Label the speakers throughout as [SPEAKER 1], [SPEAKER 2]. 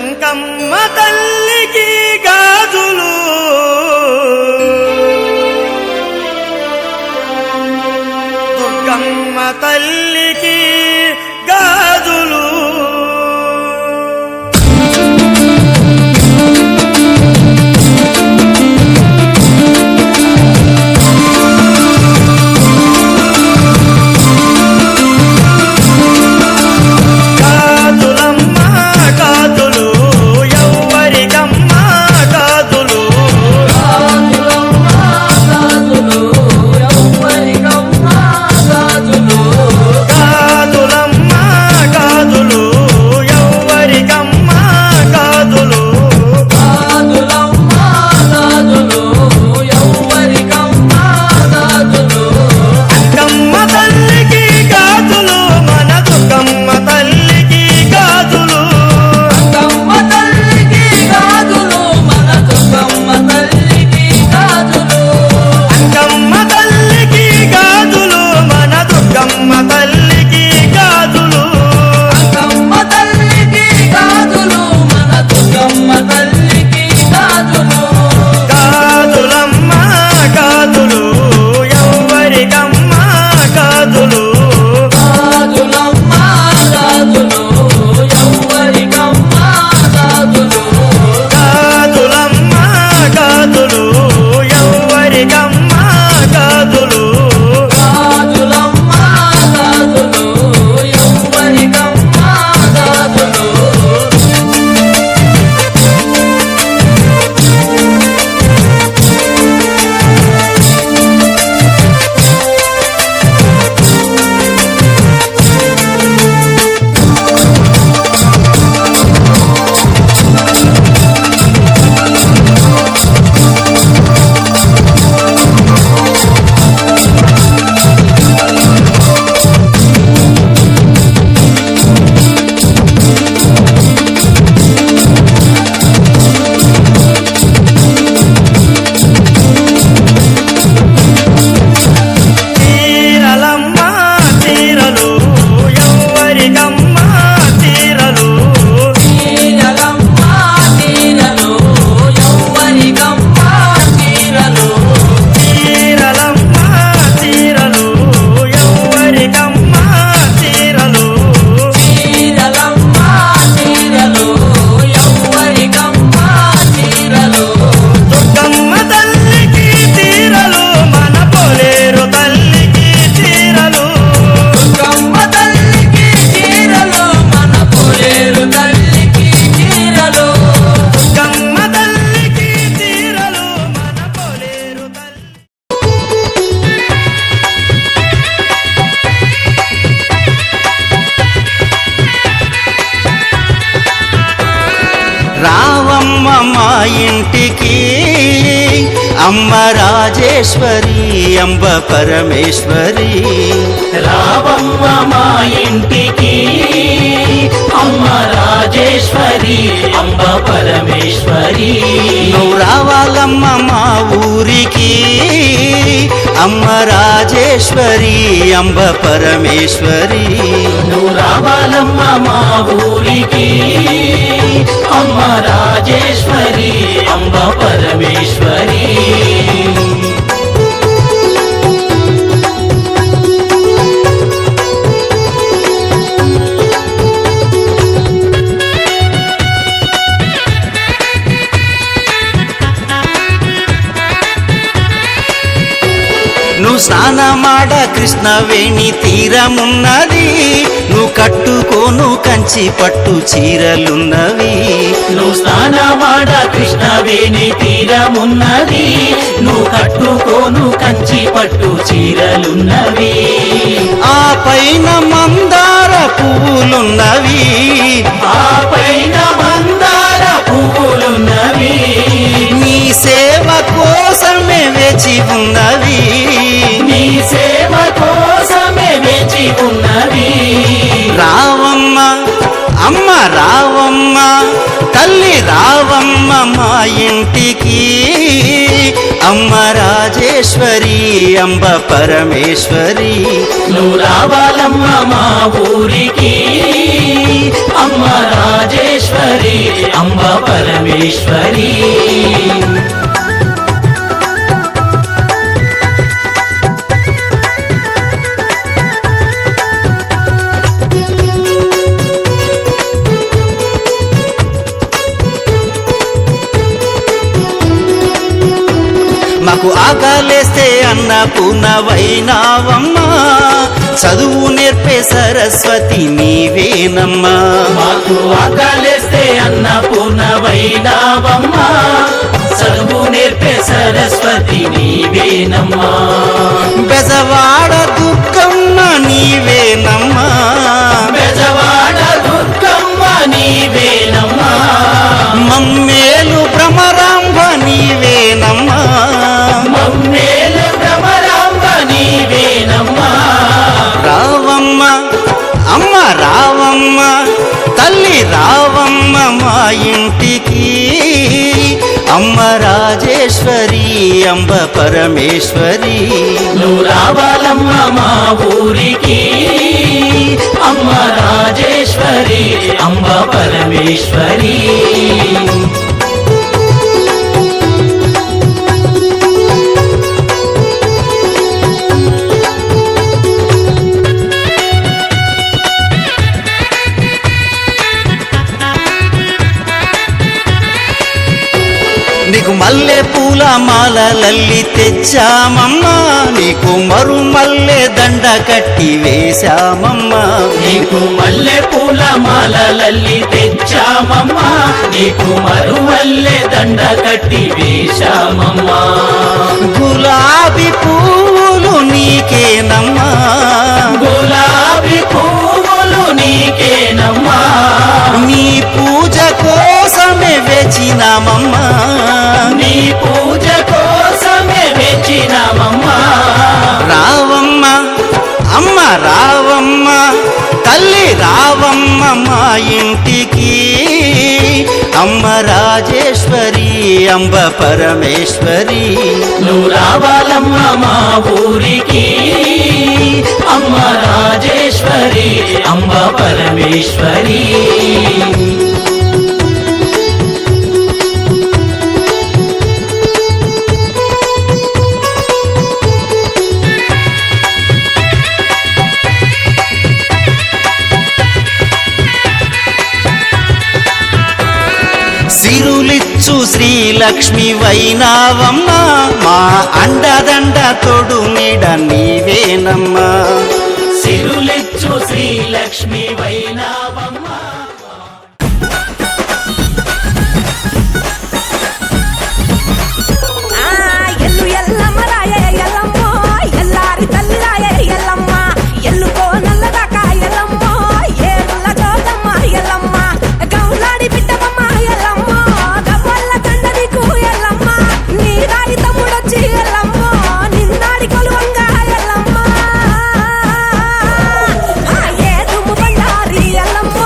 [SPEAKER 1] అంకమ్మ తల్లికి గాజులు దుర్గమ్మ తల్లికి గాజులు
[SPEAKER 2] రావమ్మ మా ఇంటికి అమ్మ రాజేశ్వరి అంబ పరమేశ్వరి.
[SPEAKER 3] రావమ్మ మా ఇంటికి అమ్మ రాజేశ్వరి అంబ పరమేశ్వరి.
[SPEAKER 2] నువ్వు రావాలమ్మ మా ఊరికి అమ్మ రాజేశ్వరి అంబ పరమేశ్వరి.
[SPEAKER 3] నువ్వు రావాలమ్మ మా ఊరికి అమ్మ రాజేశ్వరి అంబ పరమేశ్వరి.
[SPEAKER 2] నువ్వు స్నానమాడ కృష్ణవేణి తీరమున్నది, నువ్వు కట్టుకోను కంచి పట్టు చీరలున్నవి.
[SPEAKER 3] నువ్వు స్నానమాడ కృష్ణవేణి తీరమున్నది, నువ్వు కట్టుకోను కంచి పట్టు చీరలున్నవి.
[SPEAKER 2] ఆ పైన మందార పువ్వులున్నవి,
[SPEAKER 3] ఆ పైన మందార పువ్వులున్నవి.
[SPEAKER 2] నీ సేవ కోసమే వేచి ఉన్నవి,
[SPEAKER 3] నీ సేవ కోసమే వేచి ఉన్నవి.
[SPEAKER 2] రావమ్మ అమ్మ రావమ్మ తల్లి రావమ్మ మా ఇంటికి అమ్మ రాజేశ్వరి అంబ పరమేశ్వరి.
[SPEAKER 3] నువ్వు రావాలమ్మ మా ఊరికి అమ్మ రాజేశ్వరి రాజేశ్వరి అంబ పరమేశ్వరి.
[SPEAKER 2] మాకు ఆకలేస్తే అన్నపూర్ణవైనావమ్మా, చదువు నేర్పే సరస్వతి నీవేనమ్మా.
[SPEAKER 3] మాకు ఆకలేస్తే అన్నపూర్ణవైనావమ్మా, చదువు నేర్పే సరస్వతి నీవేనమ్మా.
[SPEAKER 2] బెజవాడ దుర్గమ్మ నీవేనమ్మా,
[SPEAKER 3] బెజవాడ దుర్గమ్మ నీవేనమ్మా.
[SPEAKER 2] మమ్మేలు భ్రమరాంబ నీవేనమ్మా,
[SPEAKER 3] మమ్మేలు భ్రమరాంబ నీవేనమ్మా.
[SPEAKER 2] రావమ్మ అమ్మ రావమ్మ, తల్లి రావమ్మ మా ఇంటికి, అమ్మ రాజేశ్వరి అంబ పరమేశ్వరి.
[SPEAKER 3] నువ్వు రావాలమ్మ మా ఊరికి, అమ్మ రాజేశ్వరి అంబ పరమేశ్వరి.
[SPEAKER 2] నీకు మల్లె పూల మాలలల్లి తెచ్చామమ్మా, నీకు మరుమల్లె దండ కట్టి వేశామమ్మా.
[SPEAKER 3] నీకు మల్లె పూల మాలలల్లి తెచ్చామమ్మా, నీకు మరుమల్లె దండ కట్టి వేశామమ్మా.
[SPEAKER 2] గులాబీ పువ్వులు నీకేనమ్మా,
[SPEAKER 3] గులాబీ పువ్వులు నీకేనమ్మా.
[SPEAKER 2] నీ పూజ కోసమే వేచినామమ్మా,
[SPEAKER 3] నీ పూజ కోసమే వెచ్చినామమ్మా.
[SPEAKER 2] రావమ్మ అమ్మ రావమ్మ, తల్లి రావమ్మ మా ఇంటికి, అమ్మ రాజేశ్వరి అంబ పరమేశ్వరి.
[SPEAKER 3] నువ్వు రావాలమ్మ మా ఊరికి, అమ్మ రాజేశ్వరి అంబ పరమేశ్వరి.
[SPEAKER 2] సిరులిచ్చు శ్రీలక్ష్మి వైనావమ్మా, మా అండదండ తోడు నీడ నీవేనమ్మా.
[SPEAKER 3] సిరులిచ్చు శ్రీలక్ష్మి వైనావమ్మా.
[SPEAKER 4] ఎల్లు ఎల్లమ్మ రాయ ఎల్లమ్మ, ఎల్లారి తల్లి రాయ ఎల్లమ్మ, ఎల్లుకో నల్లదాకా ఎల్లమ్మ, ఏళ్ళ జోగమ్మ ఎల్లమ్మ, గౌలాడి బిడ్డమ్మ ఎల్లమ్మ, గవ్వల్ల దండ నీకు ఎల్లమ్మ, నీ రాయి తమ్ముడొచ్చి ఎల్లమ్మ, నిన్నాడి కొలువంగా ఎల్లమ్మ, ఏ దుమ్ము బండారి ఎల్లమ్మ.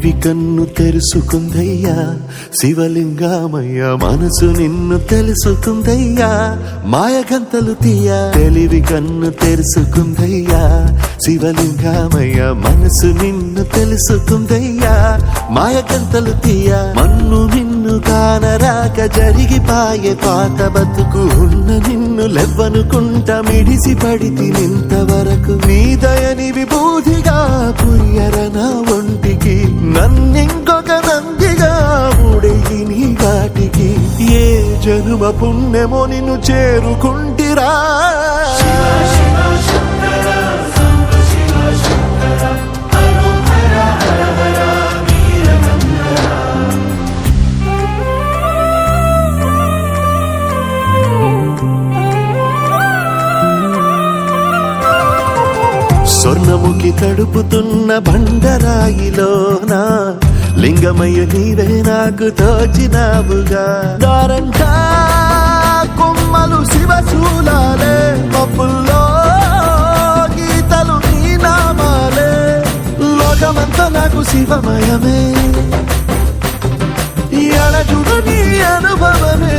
[SPEAKER 5] తెలివి కన్ను తెరుసుకుందయ్యా శివలింగమయ్య మనసు నిన్ను తెలుసుకుందయ్యా మాయగంతలు తీయ తెలివి కన్ను తెరుసుకుందయ్యా శివలింగమయ్య మనసు నిన్ను తెలుసుకుందయ్యా మాయగంతలు తీయ మన్ను నిన్ను కానరాక జరిగిపాయే పాత బతుకు ఉన్న నిన్ను లెవ్వనుకుంట మిడిసి పడితి నింతవరకు నీ దయని విభూతిగా పుయ్యర నా ఒంటికి నన్నింకొక నందిగా ఊడెయ్యి నీ ఘాటికి ఏ జనుమ పుణ్యమో నిన్ను చేరుకుంటిరా స్వర్ణముఖి తడుపుతున్న బండరాయిలోనా లింగమయ్య నీవే నాకు తోచినావుగా దారంటా కొమ్మలు శివశూలాలే మబ్బుల్లో గీతలు నీ నామాలే లోకమంతా నాకు శివమయమే ఎడజుడు నీ అనుభవమే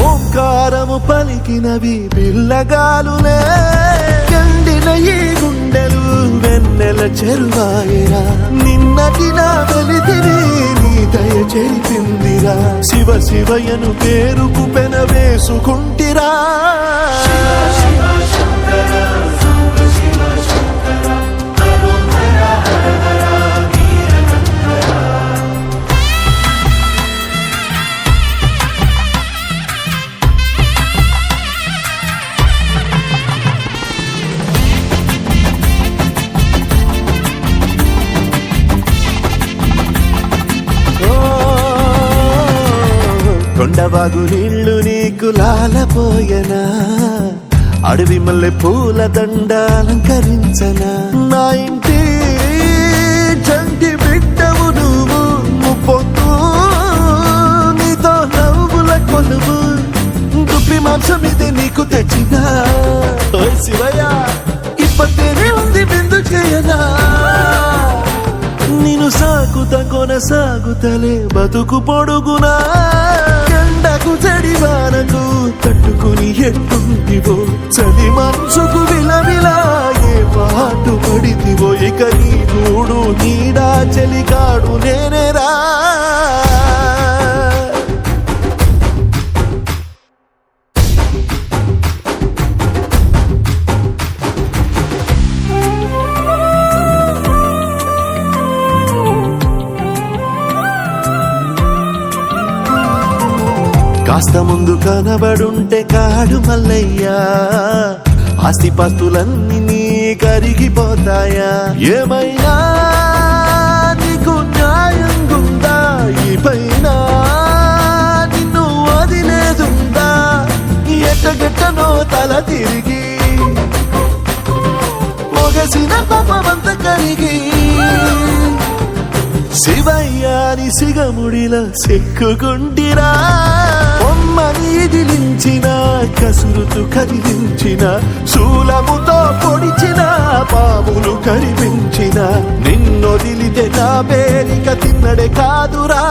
[SPEAKER 5] ఓంకారము పలికినవి పిల్లగాలులే ఎండిన ఈ గుండెలు వెన్నెల చెరువాయరా నిన్నటి నా వెలితిని నీ దయ చెరిపిందిరా శివ శివయను పేరుకు పెన వేసుకుంటిరా కొండవాగు నీళ్లు నీకు లాలపోయనా అడవి మల్లె పూల దండ అలంకరించనా నా ఇంటి చంటి బిడ్డవు నువ్వు ముప్పొద్దు నీతో నవ్వుల కొలువు దుప్పి మాంసం ఇది నీకు తెచ్చినా ఓ శివయ్య ఇప్పటినే ఉంది బిందు చేయనా నిన్ను సాగుత కొనసాగుతలే బతుకు పొడుగునా ఎండకు చెడివానకు తట్టుకుని ఎట్టుంటివో చలి మనసుకు విలవిలా ఏ పాటు పడితివో ఇక నీ గూడు నీడా చెలికాడు నేనేరా కాస్త ముందు కనబడుంటే కాడు మల్లయ్యా ఆస్తిపాస్తులన్నీ నీ కరిగిపోతాయా ఏమైనా నీకు న్యాయం గుందా ఈ పైన నిన్ను వదిలేదుందా ఎట్టగెట్టనో తల తిరిగి మొగసిన పాపమంత కరిగి శివయ్యాని సిగముడిలా సిక్కుకుంటిరా బొమ్మ నీదిలించిన కసురుతూ కదిలించిన శూలముతో పొడిచిన పాములు కరిపించిన నిన్నొదిలితే నా పేరిక తిన్నడే కాదురా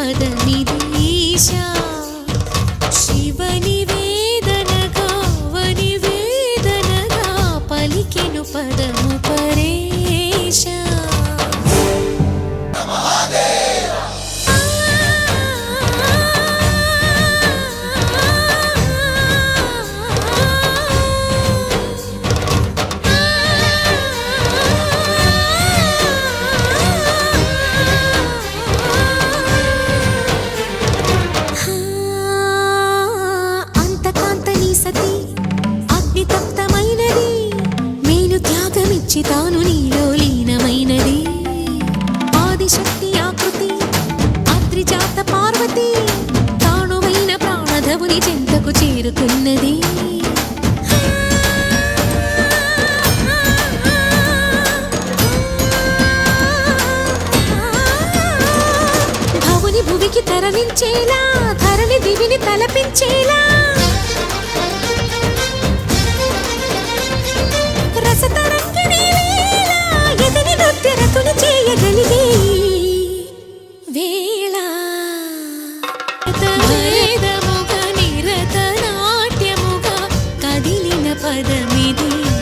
[SPEAKER 6] పదమిదీశా శివని వేదనగా వని వేదనగా పలికెను పదము పరేశా తాను నీలో లీనమైనది ఆదిశక్తి ఆకృతి అత్రిజాత పార్వతి తానువైన ప్రాణధవుని చెంతకు చేరుతున్నది భవుని భువికి తరలించేలా ధరణి దివిని తలపించేలా రతులు చేయగలిగే వేళ వేదముగ నిరత నాట్యముగా కదిలిన పదమిదీశా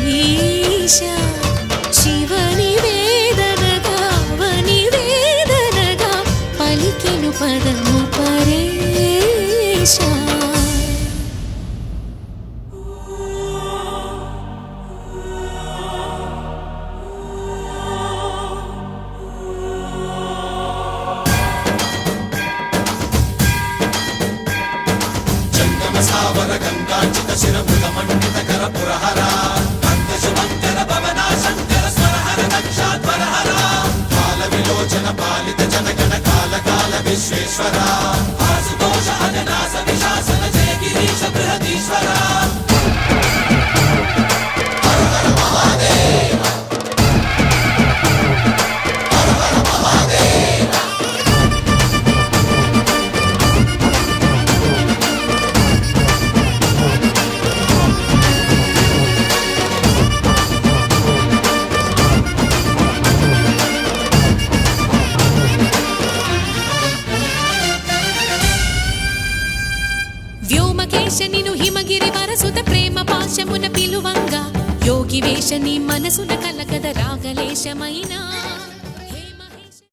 [SPEAKER 6] శివని వేదనగా వని వేదనగా పలికెను పదము పరేశా
[SPEAKER 5] సావర గంగాచిత శిరమృత మండిత కర పురహర శుభంకర భవన శంకర స్వరహర దక్షాధ్వరహర కాల విలోచన పాలిత జనగణ కాల కాల విశ్వేశ్వర ఆశుతోష అజనాస విశాసన జయ గిరీశ బృహదీశ్వర
[SPEAKER 6] వ్యోమకేశ నిను హిమగిరి వరసుత ప్రేమ పాశమున పిలువంగా యోగి వేష నీ మనసున కలగద రాగలేశమైనా